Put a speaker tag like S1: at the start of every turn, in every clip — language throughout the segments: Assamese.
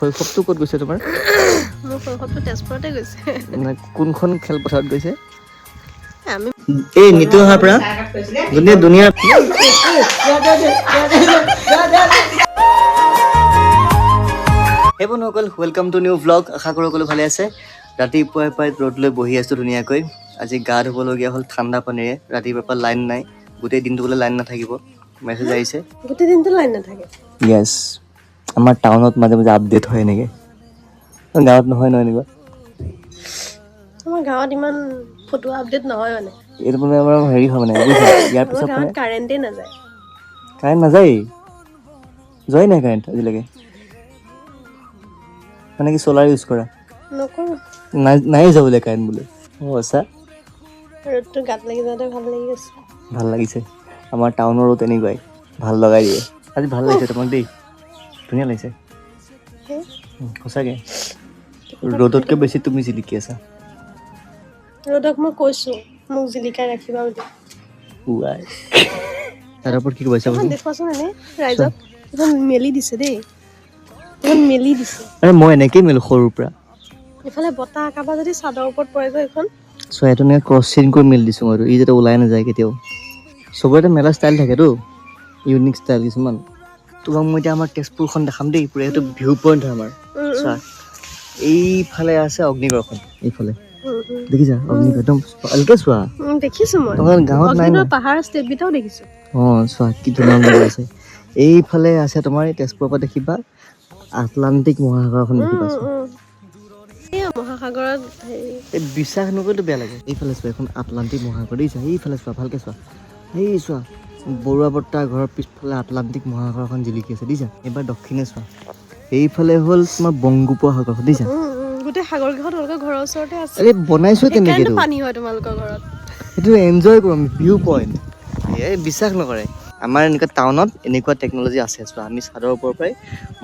S1: শৈশৱটো ক'ত গৈছে তোমাৰ?
S2: মোৰ শৈশৱটো তেজপুৰতে গৈছে।
S1: কোনখন খেলপথাৰত গৈছে?
S2: আমি
S1: এই নিতু অহাৰ পৰা গোটেই দুনিয়াৰ হে বন্ধুসকল, ৱেলকাম টু নিউ ভ্লগ। আশা কৰোঁ সকলো ভালে আছে। ৰাতিপুৱাই প্ৰায় ৰ'দ লৈ বহি আছোঁ ধুনীয়াকৈ। আজি গা ধুবলগীয়া হ'ল ঠাণ্ডা পানীৰে। ৰাতিপুৱাৰ পৰা লাইন নাই, গোটেই দিনটো বোলে লাইন নাথাকিব। মেছেজ আহিছে
S2: গোটেই দিনটো লাইন নাথাকে।
S1: য়েছ, আমাৰ টাউনত মাজে মাজে আপডেট হয় এনেকৈ, গাঁৱত নহয় ন এনেকুৱা।
S2: আমাৰ গাঁৱত ইমান ফটোৱা আপডেট নহয় মানে।
S1: এইটো মানে আমাৰ হেৰি হয় মানে ইয়াৰ
S2: আমাৰ
S1: পিছত
S2: গাঁৱত
S1: মানে
S2: কাৰেণ্টেই নাযায়।
S1: কাৰেণ্ট নাযায়েই, যোৱাই নাই কাৰেণ্ট আজিলৈকে। মানে কি চ'লাৰ ইউজ কৰা?
S2: নকৰোঁ।
S1: নাই যাবলৈ কাৰেণ্ট বোলে। অঁ আচ্ছা,
S2: ৰ'দটো গাত লাগি যাওঁতে ভাল লাগি গৈছে।
S1: ভাল লাগিছে। আমাৰ টাউনৰো তেনেকুৱাই, ভাল লগাই দিয়ে। আজি ভাল লাগিছে তোমাক দেই, ধুনীয়া লাগিছে সঁচাকৈ। ৰ'দতকৈ বেছি তুমি জিলিকি আছা।
S2: ৰ'দক মই কৈছোঁ মোক জিলিকাই ৰাখিবা বুলি।
S1: ৱাই তাৰ ওপৰত কি কৈছা?
S2: এখন দেখুৱাচোন এনেই ৰাইজক, এখন মেলি দিছে দেই, এখন মেলি দিছে।
S1: আৰে মই এনেকেই মেলো সৰুৰ পৰা।
S2: ইফালে বতাহ কাবা যদি চাদৰ ওপৰত পৰেগৈ এইখন।
S1: চ' এইটো এনেকৈ ক্ৰছ চেইন কৰি মেলি দিছোঁ মইতো, ই যাতে ওলাই নাযায় কেতিয়াও। চবৰে মেলা ষ্টাইল থাকেতো, ইউনিক ষ্টাইল কিছুমান। তোমাক মই এতিয়া আমাৰ তেজপুৰখন দেখাম দেই, পুৰা এইটো ভিউ পইণ্ট হয় আমাৰ। চোৱা, এইফালে আছে অগ্নিগড়খন, এইফালে দেখিছা অগ্নিগড় একদম ভালকে চোৱা।
S2: দেখিছোঁ মই,
S1: তোমাৰ গাঁৱত নাই না?
S2: পাহাৰ ষ্টেপকেইটাও দেখিছোঁ।
S1: অঁ চোৱা কি ধুনীয়া অগ্নিগড় আছে। এইফালে আছে তোমাৰ এই তেজপুৰৰ পৰা দেখিবা আটলান্টিক মহাসাগৰখন দেখিবা। চোৱা
S2: এই মহাসাগৰত হেৰি
S1: এই বিশ্বাস নকৰিলেও বেয়া লাগে। এইফালে চোৱা, এখন আটলান্টিক মহাসাগৰ দেখিছা? এইফালে চোৱা, ভালকৈ চোৱা, এই চোৱা বৰুৱা বৰ্তাৰ ঘৰৰ পিছফালে আটলান্টিক মহাসাগৰখন জিলিকি আছে দেখিছা? এইবাৰ দক্ষিণে চোৱা, এইফালে হ'ল তোমাৰ বংগোপসাগৰ দেখিছা?
S2: গোটেই সাগৰকেইখন তোমালোকৰ ঘৰৰ ওচৰতে আছে।
S1: আৰে বনাইছো
S2: সেইকাৰণেতো
S1: তেনেকেতো,
S2: পানী হয় তোমালোকৰ ঘৰত।
S1: সেইটো এনজয় কৰোঁ আমি, ভিউ পইণ্ট। এই বিশ্বাস নকৰে, আমাৰ এনেকুৱা টাউনত এনেকুৱা টেকন'লজি আছে। চোৱা, আমি চাদৰ ওপৰৰ পৰাই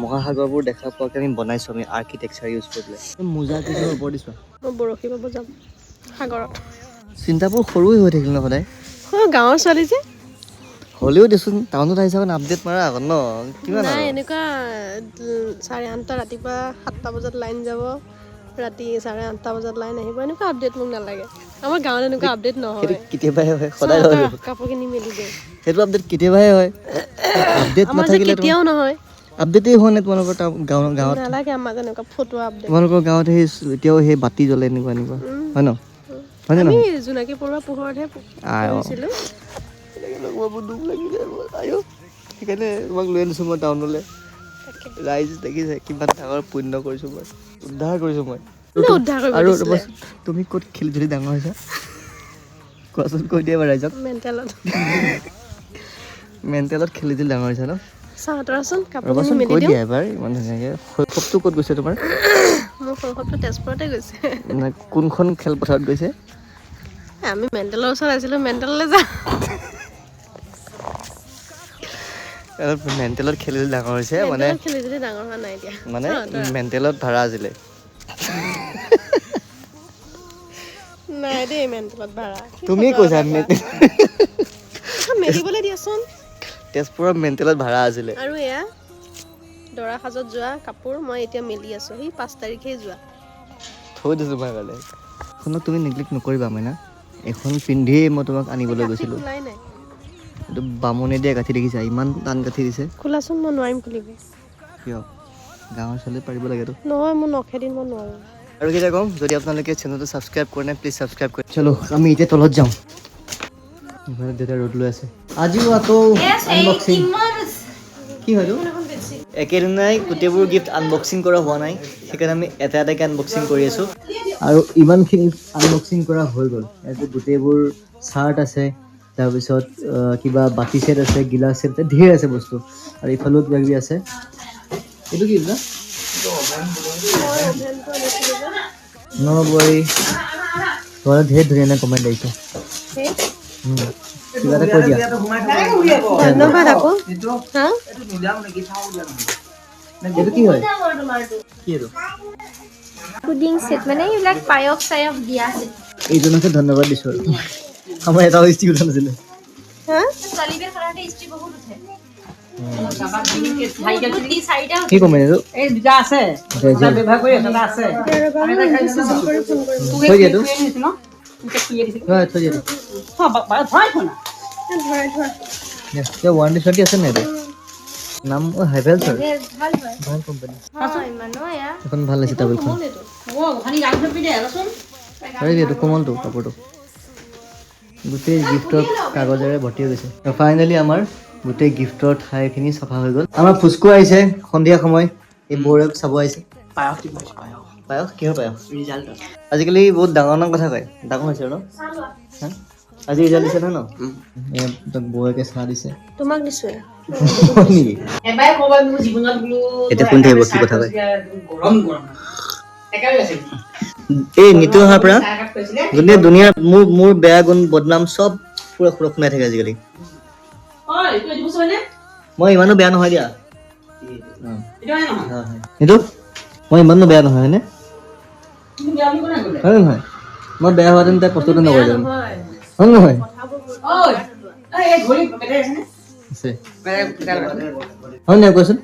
S1: মহাসাগৰবোৰ দেখা পোৱাকৈ আমি বনাইছোঁ, আমি আৰ্কিটেকচাৰ ইউজ কৰি পেলাই। মোজা কেইযোৰৰ ওপৰত দিছোৱা,
S2: মই বৰশী বাব যাম সাগৰত। চিন্তাবোৰ
S1: চিন্তাবোৰ সৰুৱে হৈ থাকিল ন সদায়।
S2: গাঁৱৰ ছোৱালী যে
S1: হ'লেও দেচোন, টাউনত আহিছা মানে আপডেট মাৰা আগত ন, কিমান
S2: নাই
S1: আৰু।
S2: এনেকুৱা 8:30 ৰাতিপুৱা 7টা বজাত লাইন যাব, ৰাতি 8:30 বজাত লাইন আহিব, এনেকুৱা আপডেট মোক নালাগে। আমাৰ গাঁৱত এনেকুৱা আপডেট
S1: সেইটো
S2: নহয়।
S1: কেতিয়াবাহে হয়, সদায় হয় জানো?
S2: কাপোৰ কিনি মেলি দিওঁ।
S1: সেইটো আপডেট কেতিয়াবাহে হয়, আপডেট
S2: আমাৰ যে
S1: নাথাকিলে তোমাৰ
S2: কেতিয়াও নহয়।
S1: আপডেটেই হোৱা নাই তোমালোকৰ গাঁৱত।
S2: নালাগে আমাক এনেকুৱা ফটোৱা আপডেট।
S1: তোমালোকৰ গাঁৱত সেই এতিয়াও সেই বাতি জ্বলে এনেকুৱা হয় ন? হয়নে
S2: আমি
S1: নহয়?
S2: জোনাকী পৰুৱা পোহৰতহে পঢ়িছিলোঁ।
S1: দুখ লাগি যায় মোৰ, আইঅ'। সেইকাৰণে তোমাক লৈ আনিছোঁ মই টাউনলৈ। ৰাইজ দেখিছে কিমান ডাঙৰ পুণ্য কৰিছোঁ মই, উদ্ধাৰ কৰিছোঁ মই।
S2: কোনে উদ্ধাৰ কৰিব
S1: আৰু
S2: দিছিলে?
S1: তুমি ক'ত খেলি ধূলি ডাঙৰ হৈছা? কোৱাচোন, কৈ দিয়া বাৰু ৰাইজক।
S2: মেণ্টেলত।
S1: মেণ্টেলত খেলি ধূলি ডাঙৰ হৈছা ন?
S2: চাওঁ তৰাচোন কাপোৰখিনি
S1: ৰ'বাচোন
S2: মেলি
S1: কৈ
S2: দিওঁ।
S1: দিয়া এবাৰ ইমান ধুনীয়াকৈ। শৈশৱটো ক'ত গৈছে তোমাৰ?
S2: মোৰ শৈশৱটো তেজপুৰতে গৈছে।
S1: কোনখন খেলপথাৰত গৈছে?
S2: আমি মেণ্টেলৰ ওচৰত আছিলোঁ, মেণ্টেললৈ যাওঁ।
S1: মেণ্টেলত খেলি ধূলি ডাঙৰ হৈছে মানে,
S2: মেণ্টেলত খেলি ধূলি ডাঙৰ হোৱা নাই এতিয়া।
S1: মানে
S2: চাওঁ তৰা।
S1: মেণ্টেলত ভাড়া আছিলে।
S2: নাই দেই মেণ্টেলত ভাড়া।
S1: তুমি কৈছা
S2: এখন মেলিবলৈ দিয়াচোন।
S1: তেজপুৰৰ মেণ্টেলত ভাড়া আছিলে।
S2: আৰু এয়া দৰা সাজত যোৱা কাপোৰ মই এতিয়া মেলি আছোঁ, সেই 5 তাৰিখেই যোৱা।
S1: থৈ দিছোঁ মই কাৰণে। এখনক তুমি নেগলেক্ট নকৰিবা মাইনা, এখন পিন্ধিয়েই মই তোমাক আনিবলৈ
S2: গাঁঠি
S1: গৈছিলোঁ।
S2: খোলাই নাই।
S1: এইটো বামুণে দিয়া গাঁঠি দেখিছা? ইমান টান গাঁঠি দিছে।
S2: খোলাচোন, মই নোৱাৰিম খুলিব।
S1: কিয়? গাঁৱৰ ছোৱালী পাৰিব লাগেতো।
S2: নহয়, মোৰ নখেদি মই নোৱাৰোঁ।
S1: আৰু কেতিয়া কওঁ, যদি আপোনালোকে চেনেলটো ছাবস্ক্ৰাইব কৰা নাই, প্লিজ ছাবস্ক্ৰাইব কৰি চলো আমি এতিয়া তলত যাওঁ। ইফালে দেউতাই ৰ'দ লৈ আছে। আজিও আকৌ আনবক্সিং। কি হয়তো? একেদিনাই গোটেইবোৰ গিফ্ট আনবক্সিং কৰা হোৱা নাই, সেইকাৰণে আমি এটা এটাকৈ আনবক্সিং কৰি আছোঁ। আৰু ইমানখিনি আনবক্সিং কৰা হৈ গ'ল। ইয়াতে গোটেইবোৰ চাৰ্ট আছে, তাৰপিছত কিবা বাতি ছেট আছে, গিলাচ ছেট আছে, ধেৰ আছে বস্তু। আৰু ইফালেও কিবা কিবি আছে। এইটো কি দাদা? নবৈ তোমালোক ধেৰ ধুনীয়া ধুনীয়া কমেণ্ট আহিছে। কিবা এটা কৈ দিয়া।
S2: ধন্যবাদ আকৌ। হা?
S1: এইটো কি হয়? কি এইটো?
S3: পুডিং সেট মানে এইবিলাক পায়স চায়স দিয়া আছে।
S1: এইজনকে ধন্যবাদ দিছোঁ আৰু আমাৰ এটাও ষ্টিক উঠা নাছিলে।
S2: হা?
S3: ছোৱালীবিলাক সাধাৰণতে ইষ্ট্ৰি বহুত উঠে।
S1: কি কম এইটো
S4: এই দুটা আছে এটা ব্যৱহাৰ কৰি এটা আছে
S1: থৈ দিয়াটো
S4: ন
S1: থৈ দিয়াটো
S4: ভৰাই থোৱা না
S1: ৱাৰেণ্টি চোৱাৰেণ্টি আছে নাই নাম হেভেলছ
S3: ভাল হয়
S1: ভাল কোম্পানী
S3: ইমানো এয়া
S1: এখন ভাল লাগিছে টাৱেলখন এইটো কোমলটো কাপোৰটো গোটেই গিফ্টৰ কাগজেৰে ভৰ্তি হৈ গৈছে ফাইনেলি আমাৰ গোটেই গিফ্টৰ ঠাইখিনি চাফা হৈ গ'ল আমাৰ ফুচকু আহিছে সন্ধিয়া সময় এই বৌৰেক চাব আহিছে পায়স কিহৰ পায়স আজিকালি বহুত ডাঙৰ ডাঙৰ কথা কয় ডাঙৰ হৈছে ন হা? আজি ৰিজাল্ট দিছে নহয় ন বৌয়েকে চাহ দিছে
S2: তোমাক দিছোঁ
S1: নেকি
S4: এবাৰ ক'বা মোৰ জীৱনত বোলো
S1: এতিয়া কোন থাকিব কি কথা কয়
S4: গৰম গৰম একেবাৰে আছে
S1: এই নিতু অহাৰ পৰা গোটেই দুনিয়াৰ মোৰ বেয়া গুণ বদনাম চব পুৰা শুনাই থাকে আজিকালি মই ইমানো বেয়া নহয় দিয়া নিতু মই ইমানো বেয়া নহয় হয়নে হয় নহয় মই বেয়া হোৱাহেঁতেন তাই কষ্টটো নকৰিলোঁ হয় নহয় আছে হয় নাই কোৱাচোন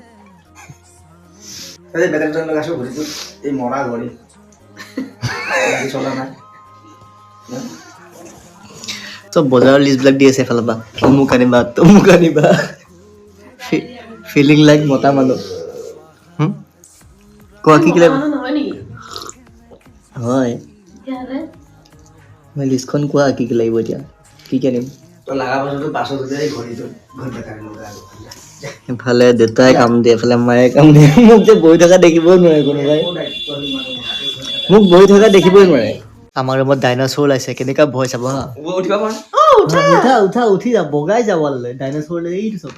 S1: চব বজাৰৰ লিষ্টবিলাক দি আছে এফালৰ পৰা অমুক আনিবা তমুক আনিবা ফিলিং লাইক মতা মানুহ কোৱা কি কি লাগিব হয় মই লিষ্টখন কোৱা কি কি লাগিব এতিয়া কি কি আনিম এফালে দেউতাই কাম দিয়ে এফালে মায়ে কাম দিয়ে মোক যে বহি থকা দেখিবই নোৱাৰে কোনোবাই মোক বহি থকা দেখিবই নোৱাৰে আমাৰ ৰুমত ডাইন'ছৰ ওলাইছে কেনেকুৱা ভয় চাব হা উঠা উঠা উঠি যা বগাই যাব ডাইন'ছৰ এইটো চব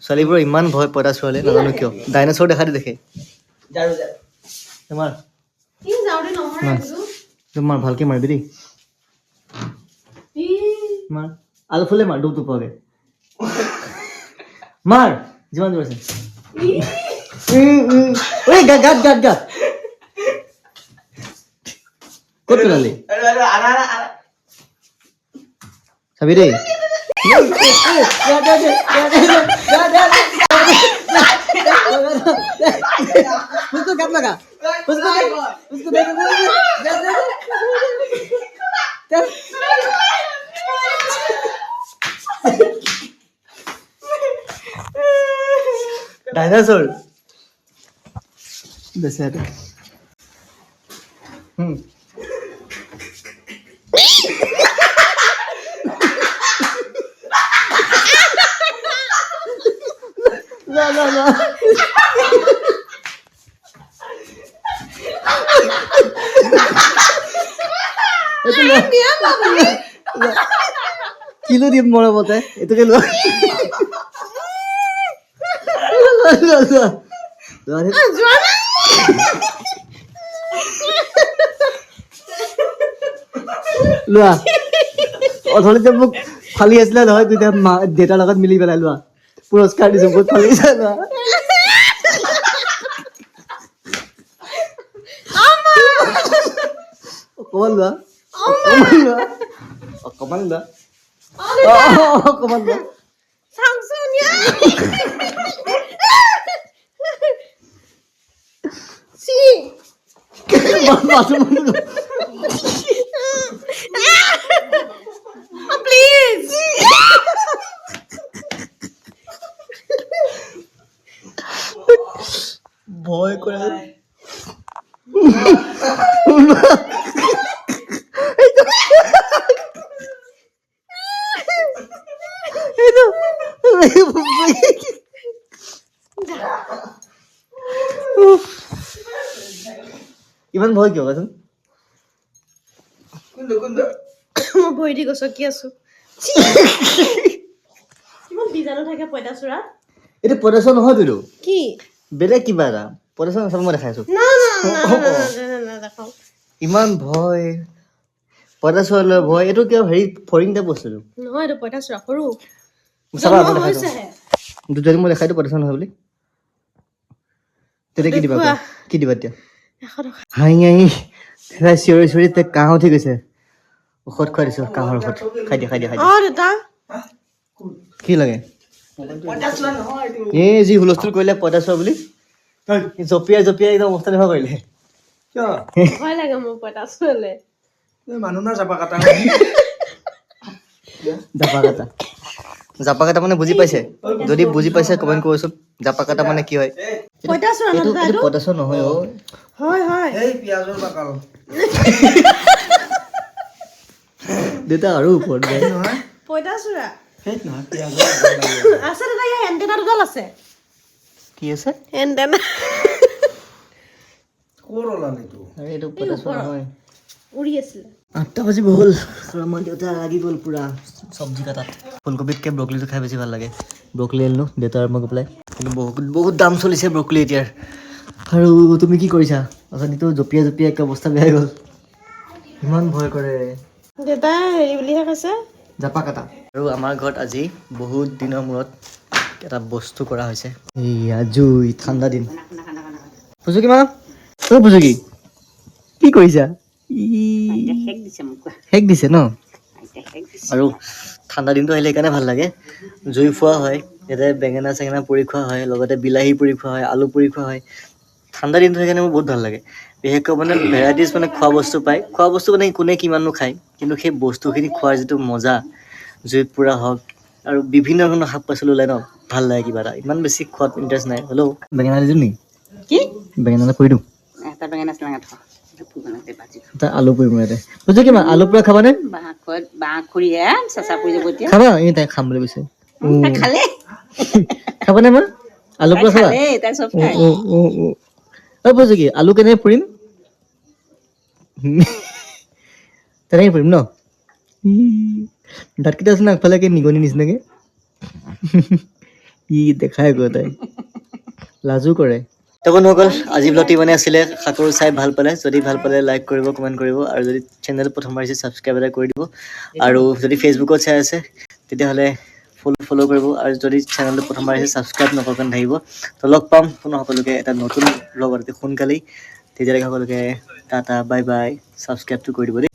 S1: ছোৱালীবোৰৰ ইমান ভয় পইতা ছোৱালী নাজানো কিয় ডাইন'ছৰ দেখা দি দেখে তোমাৰ তোমাৰ ভালকে মাৰিবি দেই মাৰ আলফুলে মাৰ দুটো পোৱাকে মাৰ যিমান দূৰ আছে গাত গাত গাত গাত ক'ত পেলালি চাবি দেই उसको गात लगा उसको दे डायनासोर जैसे है ला ला ला কিলো দিম মৰমতে এইটোকে লোৱা লোৱা অথনিতে মোক ফালি আছিলে নহয় তেতিয়া দেউতাৰ লগত মিলি পেলাই লোৱা পুৰস্কাৰ দিছো বহুত ফালি লোৱা অকমান লোৱা অকমান লোৱা অকমান লোৱা ভয় কৰে ইমান ভয় কিয় কোৱাচোন
S2: মই ভৰি দি গছকি আছো ইমান বীজাণু থাকে পঁইতাচোৰা
S1: এইটো পইতাচোৰা নহয়তো এইটো
S2: কি
S1: বেলেগ কিবা এটা পইতাচোৰা নাচাব মই দেখাই আছো ইমান ভয় পইতাচোৰা ভয় এইটো কিয় হেৰি ফৰিং টাইপ বস্তুটো
S2: নহয় এইটো পঁইতাচোৰা সৰু
S1: চাবা মই দেখাই দিওঁ যদি মই দেখাই দিওঁ পইতাচোৰা নহয় বুলি তেতিয়া কি দিবা কি দিবা এতিয়া 100 টকা হাঁহি হাঁহি চিঞৰি চিঞৰি তাই কাহ উঠি গৈছে ঔষধ খুৱাই দিছোঁ কাহৰ ঔষধ খাই দিয়া
S2: অঁ দেউতা
S1: কি লাগে এই যি হুলস্থুল কৰিলে পঁইতাচোৰা বুলি জঁপিয়াই জঁপিয়াই একদম অৱস্থা নোহোৱা কৰিলে
S2: ভয় লাগে মোৰ পঁইতাচোৰালে
S1: জাপা কাটা মানে বুজি পাইছে যদি বুজি পাইছে কমেণ্ট কৰিছোঁ জাপা কাটা মানে কি হয়
S2: পঁইতাচোৰা
S1: এইটো পঁইতাচোৰা নহয় অ'
S2: হয় হয়
S1: দেউতা আৰু ওপৰত যায়
S2: পঁইতাচোৰা আছে দাদা ইয়াৰ এণ্টেনা দুডাল আছে
S1: কি আছে
S2: এণ্টেনা
S1: আৰে এইটো পঁইতাচোৰা নহয়
S2: উৰি আছিলে
S1: 8টা বাজিব হ'ল আৰু আমাৰ দেউতা লাগি গ'ল পুৰা চব্জি কাটাত ফুলকবিতকৈ ব্ৰকলিটো খাই বেছি ভাল লাগে ব্ৰকলি আনিলোঁ দেউতা আৰু মই গৈ পেলাই কিন্তু বহুত দাম চলিছে ব্ৰকলি এতিয়াৰ আৰু তুমি কি কৰিছা অথনিতো জঁপিয়াই জঁপিয়াই একে অৱস্থা বেয়া হৈ গ'ল ইমান ভয় কৰে
S2: দেউতাই হেৰি বুলিহে কৈছে
S1: জাপা কাটা আৰু আমাৰ ঘৰত আজি বহুত দিনৰ মূৰত এটা বস্তু কৰা হৈছে এয়া জুই ঠাণ্ডা দিন পুজুকি মা অ' পুজুকি কি কৰিছা শেক দিছে ন আৰু ঠাণ্ডা দিনটো আহিলে সেইকাৰণে ভাল লাগে জুই ফুৱা হয় ইয়াতে বেঙেনা চেঙেনা পুৰি খোৱা হয় লগতে বিলাহী পুৰি খোৱা হয় আলু পুৰি খোৱা হয় ঠাণ্ডা দিনটো সেইকাৰণে মোৰ বহুত ভাল লাগে বিশেষকৈ মানে ভেৰাইটিজ মানে খোৱা বস্তু পায় খোৱা বস্তু মানে কোনে কিমাননো খায় কিন্তু সেই বস্তুখিনি খোৱাৰ যিটো মজা জুইত পুৰা হওক আৰু বিভিন্ন ধৰণৰ শাক পাচলি ওলাই ন ভাল লাগে কিবা এটা ইমান বেছি খোৱাত ইণ্টাৰেষ্ট নাই হ'লেও বেঙেনা দিছোঁ নেকি
S4: কি
S1: বেঙেনা পুৰি দিওঁ
S4: এটা বেঙেনা চিলাঙা থোৱা ফুলকণতে ভাজি
S1: এটা আলু পুৰি মোৰ ইয়াতে বুজিছোঁ কিমান আলু পুৰা খাবানে
S4: বাঁহ খৰিয়ে চেঁচা পৰি যাব এতিয়া
S1: খাবা এই তাই খাম বুলি কৈছে
S4: তাই খালে
S1: খাবানে মা আলু পুৰা খাবা
S4: তাই চব খায়
S1: অ' বুজিছোঁ কি আলু কেনেকৈ পুৰিম তেনেকৈ পুৰিম ন দাঁতকেইটা আছে ন আগফালে কি নিগনি নিচিনাকৈ ই দেখাই গৈ তাই লাজো কৰে তো বন্ধুসকল আজি ব্লগটি মানে আছিলে সাঁতোৰ চাই ভাল পালে যদি ভাল পালে লাইক কৰিব কমেণ্ট কৰিব আৰু যদি চেনেল প্ৰথমবাৰ আহিছে ছাবস্ক্ৰাইব এটা কৰি দিব আৰু যদি ফেচবুকত চাই আছে তেতিয়াহ'লে ফ'ল' কৰিব আৰু যদি চেনেলটো প্ৰথমবাৰ আহিছে ছাবস্ক্ৰাইব নকৰাকৈ নাথাকিব তো লগ পাম পুনৰ সকলোকে এটা নতুন ব্লগত সোনকালেই তেতিয়ালৈকে সকলোকে টাটা বাই বাই ছাবস্ক্ৰাইবটো কৰি দিব দেই